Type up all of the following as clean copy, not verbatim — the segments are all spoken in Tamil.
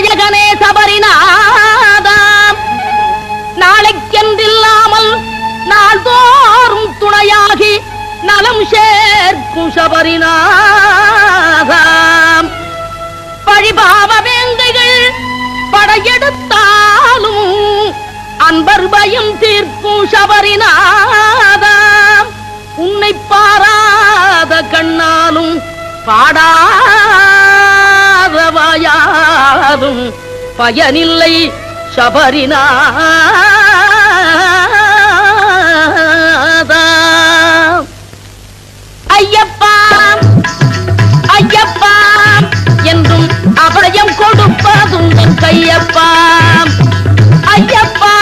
நாயகனே சபரிநாதாம் நாளைக்கென்றில்லாமல் நாள்தோறும் துணையாகி நலம் சேர்க்கும் சபரிநாதாம் பழிபாவ வேங்கைகள் படையெடுத்தாலும் அன்பர் பயம் தீர்க்கும் சபரிநாதாம் உன்னை பாராத கண்ணாலும் பாடாத வாயாலும் பயனில்லை சபரிநாதா ஐயப்பா ஐயப்பா என்றும் அபயம் கொடுப்பதும் கையப்பா ஐயப்பா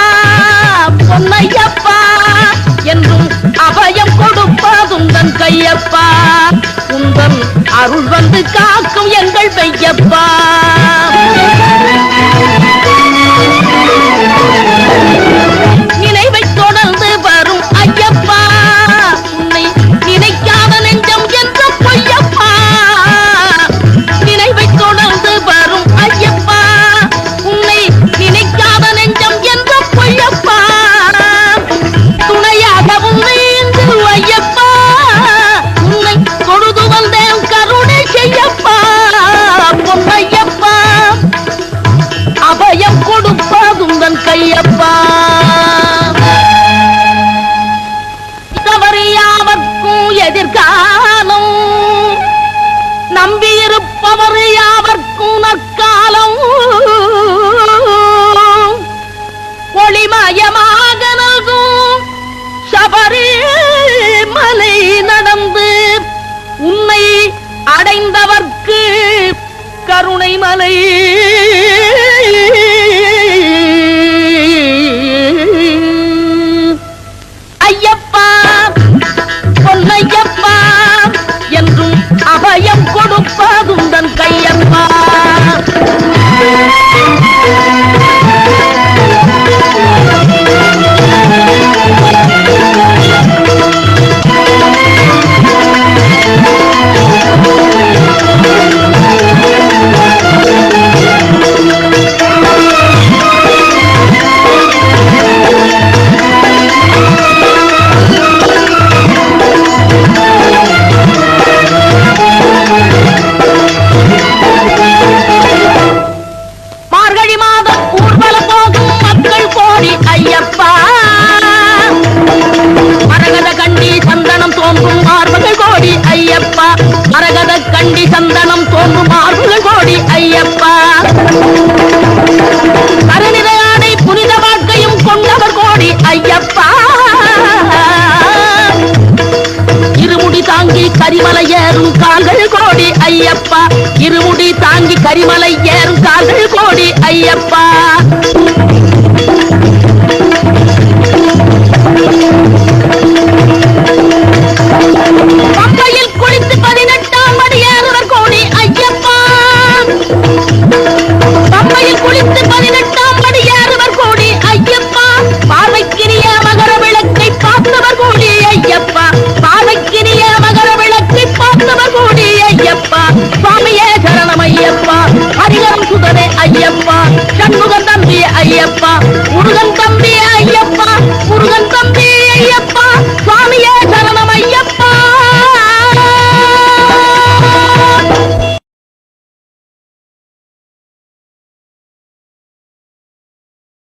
பொன்னையப்பா என்றும் அபயம் கொடுப்பதும் தன் கையப்பா உந்தன் அருள் வந்து காக்கும் எங்கள் மெய்யப்பா நினைவை தொடர்ந்து வரும் ஐயப்பா உன்னை நினைக்காத நெஞ்சம் என்ற பொய்யப்பா நினைவை தொடர்ந்து வரும் ஐயப்பா உன்னை நினைக்காத நெஞ்சம் என்ற பொய்யப்பா துணையாக உன்னை ஐயப்பா உன்னை தொழுது வந்தேன் கருணை செய்யப்பா பொன்னையப்பா அபயம் கொடுப்பதும் தன் கையப்பா யாவர்க்கும் எதிர்காலம் நம்பியிருப்பவர் யாவர்க்கும் நற்காலம் ஒளிமயமாக நல்கும் சபரிமலை நடந்து உன்னை அடைந்தவர்க்கு கருணை மலை ஐயப்பா பொன்னையப்பா என்றும் அபயம் கொடுப்பதும் தன் கையப்பா மரகத கண்டி சந்தனம் தோன்றும் மார்புகள் கோடி ஐயப்பா கருநிலையானை புனித வாழ்க்கையும் கொண்டவர் கோடி ஐயப்பா இருமுடி தாங்கி கரிமலை ஏறும் கால்கள் கோடி ஐயப்பா இருமுடி தாங்கி கரிமலை ஏறும் கால்கள் கோடி ஐயப்பா பம்பையில் குளித்து 18ஆம் படி ஏறுவர் கோடி ஐயப்பா பம்பையில் குளித்து 18ஆம் படி ஏறுவர் கோடி ஐயப்பா பாவைக்கினிய மகர விளக்கை பார்த்தவர் கோடி ஐயப்பா பாவைக்கினிய மகர விளக்கை பார்த்தவர் கோடி ஐயப்பா சுவாமியே சரணம் ஐயப்பா ஹரிகரம் சுதனே ஐயப்பா சண்முகன் தம்பி ஐயப்பா முருகன் தம்பி ஐயப்பா